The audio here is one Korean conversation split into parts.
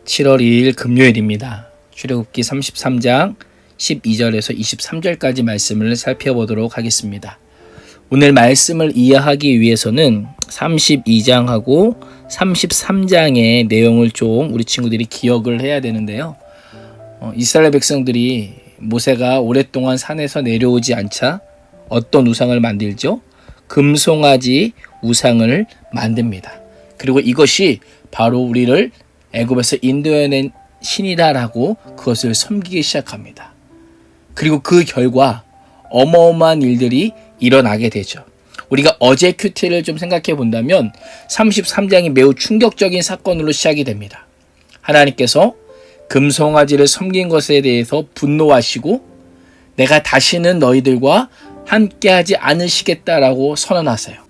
7월 2일 금요일입니다. 출애굽기 33장 12절에서 23절까지 말씀을 살펴보도록 하겠습니다. 오늘 말씀을 이해하기 위해서는 32장하고 33장의 내용을 좀 우리 친구들이 기억을 해야 되는데요. 이스라엘 백성들이 모세가 오랫동안 산에서 내려오지 않자 어떤 우상을 만들죠? 금송아지 우상을 만듭니다. 그리고 이것이 바로 우리를 애굽에서 인도해낸 신이다라고 그것을 섬기기 시작합니다. 그리고 그 결과 어마어마한 일들이 일어나게 되죠. 우리가 어제 큐티를 좀 생각해 본다면 33장이 매우 충격적인 사건으로 시작이 됩니다. 하나님께서 금송아지를 섬긴 것에 대해서 분노하시고 내가 다시는 너희들과 함께하지 않으시겠다라고 선언하세요.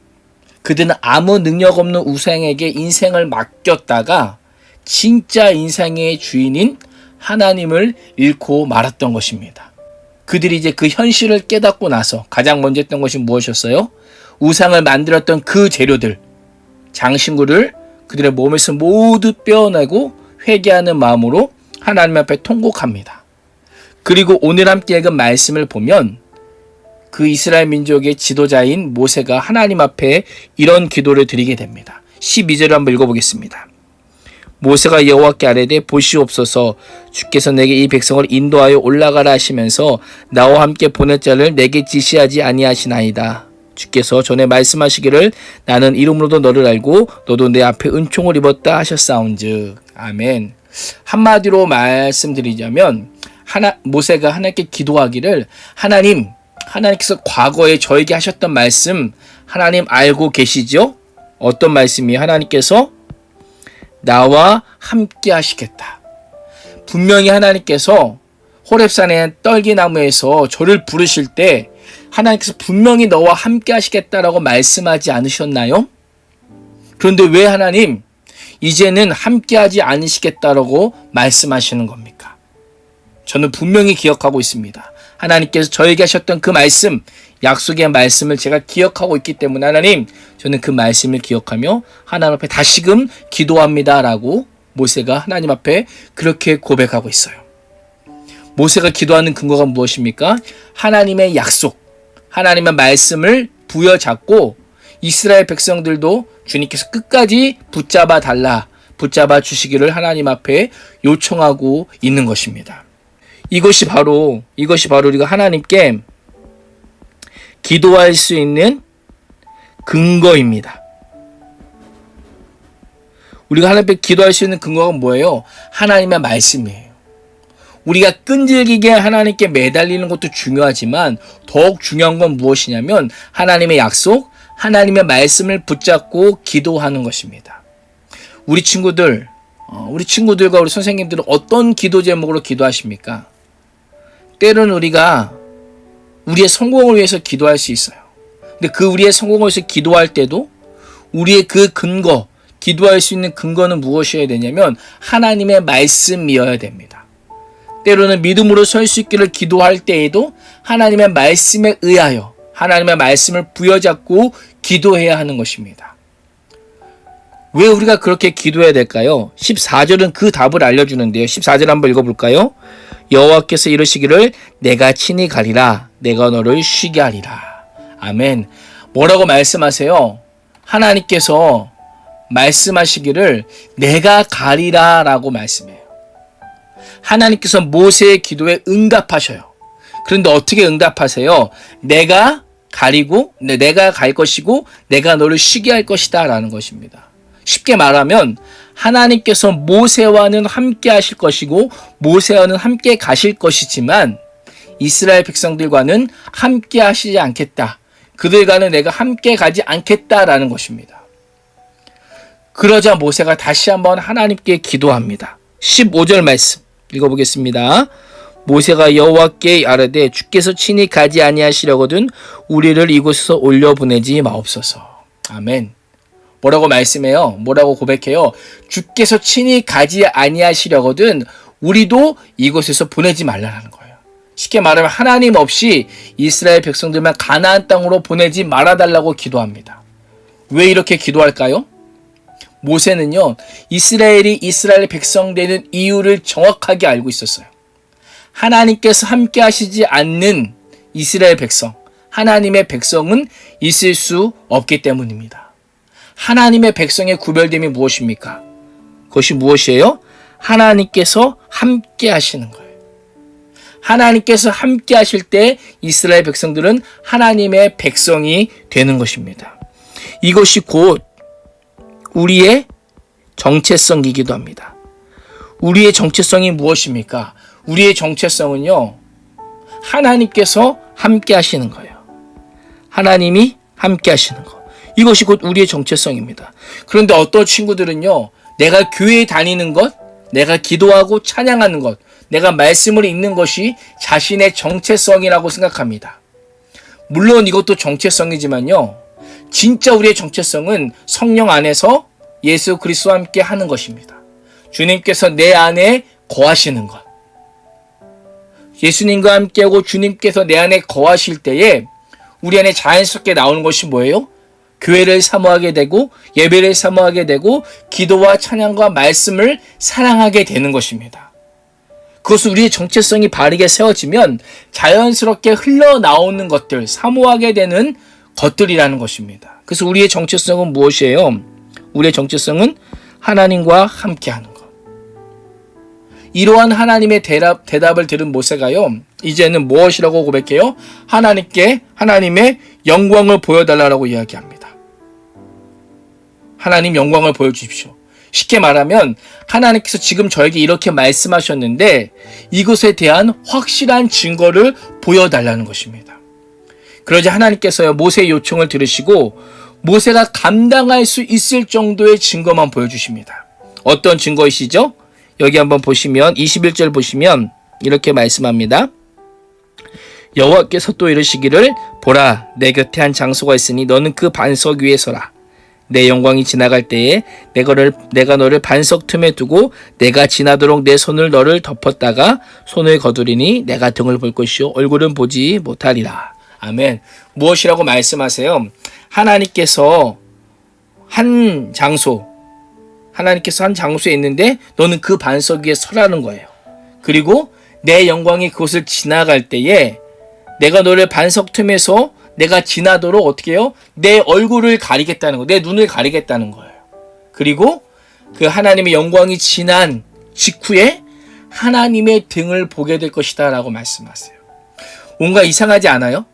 그들은 아무 능력 없는 우상에게 인생을 맡겼다가 진짜 인생의 주인인 하나님을 잃고 말았던 것입니다. 그들이 이제 그 현실을 깨닫고 나서 가장 먼저 했던 것이 무엇이었어요? 우상을 만들었던 그 재료들, 장신구를 그들의 몸에서 모두 빼어내고 회개하는 마음으로 하나님 앞에 통곡합니다. 그리고 오늘 함께 읽은 말씀을 보면 그 이스라엘 민족의 지도자인 모세가 하나님 앞에 이런 기도를 드리게 됩니다. 12절을 한번 읽어보겠습니다. 모세가 여호와께 아뢰되 보시옵소서 주께서 내게 이 백성을 인도하여 올라가라 하시면서 나와 함께 보낼 자를 내게 지시하지 아니하시나이다. 주께서 전에 말씀하시기를 나는 이름으로도 너를 알고 너도 내 앞에 은총을 입었다 하셨사온즉. 아멘. 한마디로 말씀드리자면 모세가 하나님께 기도하기를 하나님께서 과거에 저에게 하셨던 말씀 하나님 알고 계시죠? 어떤 말씀이에요? 하나님께서 나와 함께 하시겠다. 분명히 하나님께서 호렙산의 떨기나무에서 저를 부르실 때 하나님께서 분명히 너와 함께 하시겠다라고 말씀하지 않으셨나요? 그런데 왜 하나님 이제는 함께 하지 않으시겠다라고 말씀하시는 겁니까? 저는 분명히 기억하고 있습니다. 하나님께서 저에게 하셨던 그 말씀, 약속의 말씀을 제가 기억하고 있기 때문에 하나님, 저는 그 말씀을 기억하며 하나님 앞에 다시금 기도합니다라고 모세가 하나님 앞에 그렇게 고백하고 있어요. 모세가 기도하는 근거가 무엇입니까? 하나님의 약속, 하나님의 말씀을 부여잡고 이스라엘 백성들도 주님께서 끝까지 붙잡아 주시기를 하나님 앞에 요청하고 있는 것입니다. 이것이 바로 우리가 하나님께 기도할 수 있는 근거입니다. 우리가 하나님께 기도할 수 있는 근거가 뭐예요? 하나님의 말씀이에요. 우리가 끈질기게 하나님께 매달리는 것도 중요하지만 더욱 중요한 건 무엇이냐면 하나님의 약속, 하나님의 말씀을 붙잡고 기도하는 것입니다. 우리 친구들과 우리 선생님들은 어떤 기도 제목으로 기도하십니까? 때로는 우리가 우리의 성공을 위해서 기도할 수 있어요. 근데 그 우리의 성공을 위해서 기도할 때도 우리의 그 근거, 기도할 수 있는 근거는 무엇이어야 되냐면 하나님의 말씀이어야 됩니다. 때로는 믿음으로 설 수 있기를 기도할 때에도 하나님의 말씀에 의하여 하나님의 말씀을 부여잡고 기도해야 하는 것입니다. 왜 우리가 그렇게 기도해야 될까요? 14절은 그 답을 알려주는데요. 14절 한번 읽어볼까요? 여호와께서 이르시기를 내가 친히 가리라 내가 너를 쉬게 하리라. 아멘. 뭐라고 말씀하세요? 하나님께서 말씀하시기를 내가 가리라 라고 말씀해요. 하나님께서 모세의 기도에 응답하셔요. 그런데 어떻게 응답하세요? 내가 가리고 내가 갈 것이고 내가 너를 쉬게 할 것이다 라는 것입니다. 쉽게 말하면 하나님께서 모세와는 함께 하실 것이고 모세와는 함께 가실 것이지만 이스라엘 백성들과는 함께 하시지 않겠다. 그들과는 내가 함께 가지 않겠다라는 것입니다. 그러자 모세가 다시 한번 하나님께 기도합니다. 15절 말씀 읽어보겠습니다. 모세가 여호와께 아뢰되 주께서 친히 가지 아니하시려거든 우리를 이곳에서 올려보내지 마옵소서. 아멘. 뭐라고 말씀해요? 뭐라고 고백해요? 주께서 친히 가지 아니하시려거든 우리도 이곳에서 보내지 말라는 거예요. 쉽게 말하면 하나님 없이 이스라엘 백성들만 가나안 땅으로 보내지 말아달라고 기도합니다. 왜 이렇게 기도할까요? 모세는요, 이스라엘이 이스라엘 백성 되는 이유를 정확하게 알고 있었어요. 하나님께서 함께 하시지 않는 이스라엘 백성, 하나님의 백성은 있을 수 없기 때문입니다. 하나님의 백성의 구별됨이 무엇입니까? 그것이 무엇이에요? 하나님께서 함께 하시는 거예요. 하나님께서 함께 하실 때 이스라엘 백성들은 하나님의 백성이 되는 것입니다. 이것이 곧 우리의 정체성이기도 합니다. 우리의 정체성이 무엇입니까? 우리의 정체성은요, 하나님께서 함께 하시는 거예요. 하나님이 함께 하시는 것. 이것이 곧 우리의 정체성입니다. 그런데 어떤 친구들은요, 내가 교회에 다니는 것, 내가 기도하고 찬양하는 것, 내가 말씀을 읽는 것이 자신의 정체성이라고 생각합니다. 물론 이것도 정체성이지만요, 진짜 우리의 정체성은 성령 안에서 예수 그리스도와 함께 하는 것입니다. 주님께서 내 안에 거하시는 것. 예수님과 함께하고 주님께서 내 안에 거하실 때에 우리 안에 자연스럽게 나오는 것이 뭐예요? 교회를 사모하게 되고 예배를 사모하게 되고 기도와 찬양과 말씀을 사랑하게 되는 것입니다. 그것은 우리의 정체성이 바르게 세워지면 자연스럽게 흘러나오는 것들, 사모하게 되는 것들이라는 것입니다. 그래서 우리의 정체성은 무엇이에요? 우리의 정체성은 하나님과 함께하는 것. 이러한 하나님의 대답을 들은 모세가요, 이제는 무엇이라고 고백해요? 하나님께 하나님의 영광을 보여달라고 이야기합니다. 하나님 영광을 보여주십시오. 쉽게 말하면 하나님께서 지금 저에게 이렇게 말씀하셨는데 이것에 대한 확실한 증거를 보여달라는 것입니다. 그러자 하나님께서요, 모세의 요청을 들으시고 모세가 감당할 수 있을 정도의 증거만 보여주십니다. 어떤 증거이시죠? 여기 한번 보시면 21절 보시면 이렇게 말씀합니다. 여호와께서 또 이르시기를 보라, 내 곁에 한 장소가 있으니 너는 그 반석 위에 서라. 내 영광이 지나갈 때에 내가 너를 반석 틈에 두고 내가 지나도록 내 손을 너를 덮었다가 손을 거두리니 내가 등을 볼 것이요 얼굴은 보지 못하리라. 아멘. 무엇이라고 말씀하세요? 하나님께서 한 장소에 있는데 너는 그 반석 위에 서라는 거예요. 그리고 내 영광이 그곳을 지나갈 때에 내가 너를 반석 틈에서 내가 지나도록 어떻게 해요? 내 얼굴을 가리겠다는 거, 내 눈을 가리겠다는 거예요. 그리고 그 하나님의 영광이 지난 직후에 하나님의 등을 보게 될 것이다 라고 말씀하세요. 뭔가 이상하지 않아요?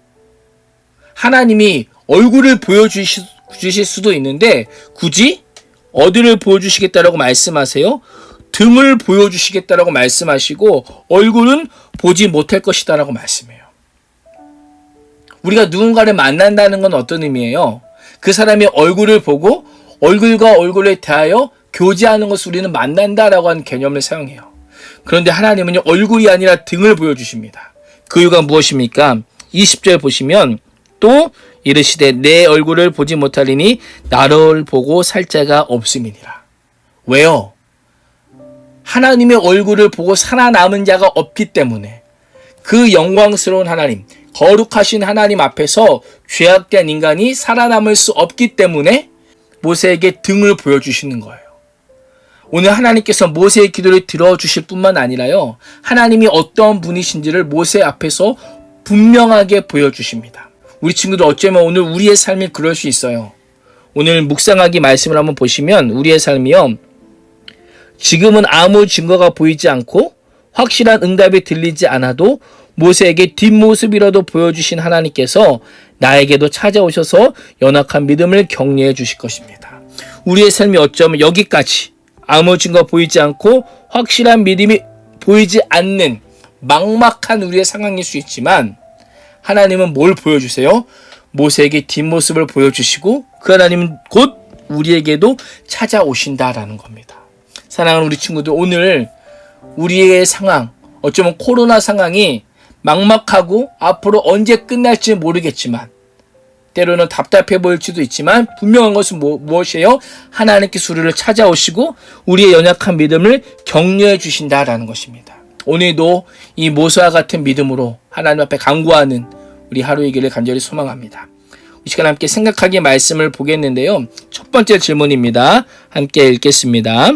하나님이 얼굴을 보여주실 수도 있는데 굳이 어디를 보여주시겠다라고 말씀하세요? 등을 보여주시겠다라고 말씀하시고 얼굴은 보지 못할 것이다 라고 말씀해요. 우리가 누군가를 만난다는 건 어떤 의미예요? 그 사람의 얼굴을 보고 얼굴과 얼굴에 대하여 교제하는 것을 우리는 만난다라고 하는 개념을 사용해요. 그런데 하나님은 얼굴이 아니라 등을 보여주십니다. 그 이유가 무엇입니까? 20절 보시면 또 이르시되 내 얼굴을 보지 못하리니 나를 보고 살 자가 없음이니라. 왜요? 하나님의 얼굴을 보고 살아남은 자가 없기 때문에 그 영광스러운 하나님, 거룩하신 하나님 앞에서 죄악된 인간이 살아남을 수 없기 때문에 모세에게 등을 보여주시는 거예요. 오늘 하나님께서 모세의 기도를 들어주실 뿐만 아니라요, 하나님이 어떤 분이신지를 모세 앞에서 분명하게 보여주십니다. 우리 친구들 어쩌면 오늘 우리의 삶이 그럴 수 있어요. 오늘 묵상하기 말씀을 한번 보시면 우리의 삶이요, 지금은 아무 증거가 보이지 않고 확실한 응답이 들리지 않아도 모세에게 뒷모습이라도 보여주신 하나님께서 나에게도 찾아오셔서 연약한 믿음을 격려해 주실 것입니다. 우리의 삶이 어쩌면 여기까지 아무 증거 보이지 않고 확실한 믿음이 보이지 않는 막막한 우리의 상황일 수 있지만 하나님은 뭘 보여주세요? 모세에게 뒷모습을 보여주시고 그 하나님은 곧 우리에게도 찾아오신다라는 겁니다. 사랑하는 우리 친구들, 오늘 우리의 상황, 어쩌면 코로나 상황이 막막하고 앞으로 언제 끝날지 모르겠지만 때로는 답답해 보일지도 있지만 분명한 것은 무엇이에요? 하나님께서 우리를 찾아오시고 우리의 연약한 믿음을 격려해 주신다라는 것입니다. 오늘도 이 모세와 같은 믿음으로 하나님 앞에 간구하는 우리 하루이기를 간절히 소망합니다. 이 시간 함께 생각하기 말씀을 보겠는데요. 첫 번째 질문입니다. 함께 읽겠습니다.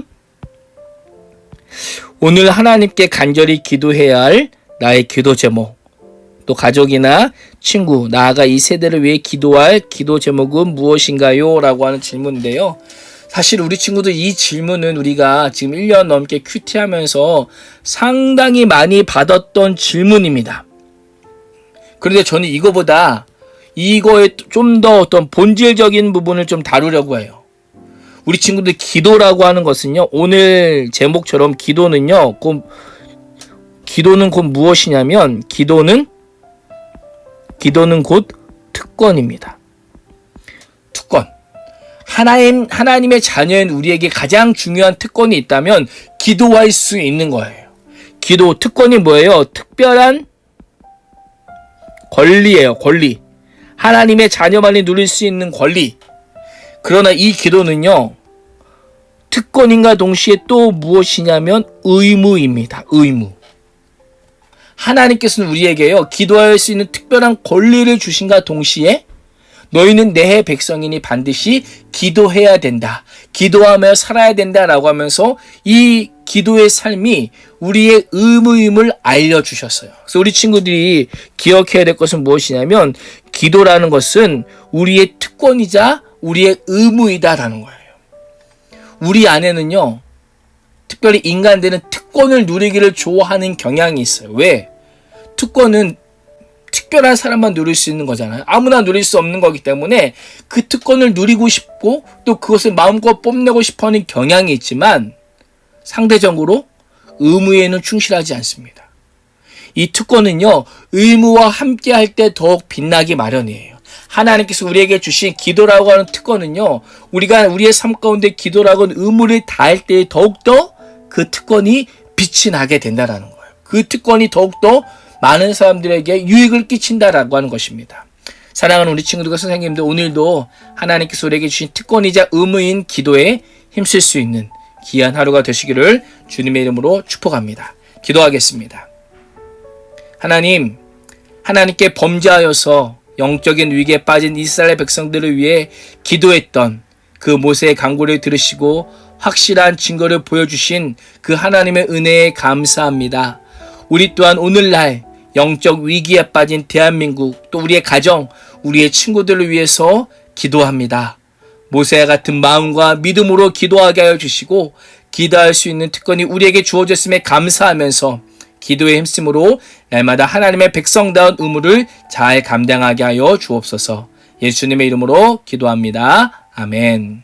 오늘 하나님께 간절히 기도해야 할 나의 기도 제목, 또 가족이나 친구, 나아가 이 세대를 위해 기도할 기도 제목은 무엇인가요? 라고 하는 질문인데요. 사실 우리 친구들 이 질문은 우리가 지금 1년 넘게 큐티하면서 상당히 많이 받았던 질문입니다. 그런데 저는 이거에 좀 더 어떤 본질적인 부분을 좀 다루려고 해요. 우리 친구들 기도라고 하는 것은요, 오늘 제목처럼 기도는 곧 무엇이냐면, 기도는 곧 특권입니다. 특권. 하나님의 자녀인 우리에게 가장 중요한 특권이 있다면 기도할 수 있는 거예요. 기도 특권이 뭐예요? 특별한 권리예요. 권리. 하나님의 자녀만이 누릴 수 있는 권리. 그러나 이 기도는요, 특권인과 동시에 또 무엇이냐면 의무입니다. 의무. 하나님께서는 우리에게요, 기도할 수 있는 특별한 권리를 주신과 동시에 너희는 내 백성이니 반드시 기도해야 된다. 기도하며 살아야 된다라고 하면서 이 기도의 삶이 우리의 의무임을 알려주셨어요. 그래서 우리 친구들이 기억해야 될 것은 무엇이냐면, 기도라는 것은 우리의 특권이자 우리의 의무이다라는 거예요. 우리 안에는요, 특별히 인간들은 특권을 누리기를 좋아하는 경향이 있어요. 왜? 특권은 특별한 사람만 누릴 수 있는 거잖아요. 아무나 누릴 수 없는 거기 때문에 그 특권을 누리고 싶고 또 그것을 마음껏 뽐내고 싶어하는 경향이 있지만 상대적으로 의무에는 충실하지 않습니다. 이 특권은요, 의무와 함께 할 때 더욱 빛나기 마련이에요. 하나님께서 우리에게 주신 기도라고 하는 특권은요, 우리가 우리의 삶 가운데 기도라고 하는 의무를 다할 때 더욱더 그 특권이 빛이 나게 된다는 거예요. 그 특권이 더욱더 많은 사람들에게 유익을 끼친다라고 하는 것입니다. 사랑하는 우리 친구들과 선생님들, 오늘도 하나님께서 우리에게 주신 특권이자 의무인 기도에 힘쓸 수 있는 귀한 하루가 되시기를 주님의 이름으로 축복합니다. 기도하겠습니다. 하나님께 범죄하여서 영적인 위기에 빠진 이스라엘 백성들을 위해 기도했던 그 모세의 간구를 들으시고 확실한 증거를 보여주신 그 하나님의 은혜에 감사합니다. 우리 또한 오늘날 영적 위기에 빠진 대한민국, 또 우리의 가정, 우리의 친구들을 위해서 기도합니다. 모세와 같은 마음과 믿음으로 기도하게 하여 주시고 기도할 수 있는 특권이 우리에게 주어졌음에 감사하면서 기도의 힘쓰므로 날마다 하나님의 백성다운 의무를 잘 감당하게 하여 주옵소서. 예수님의 이름으로 기도합니다. 아멘.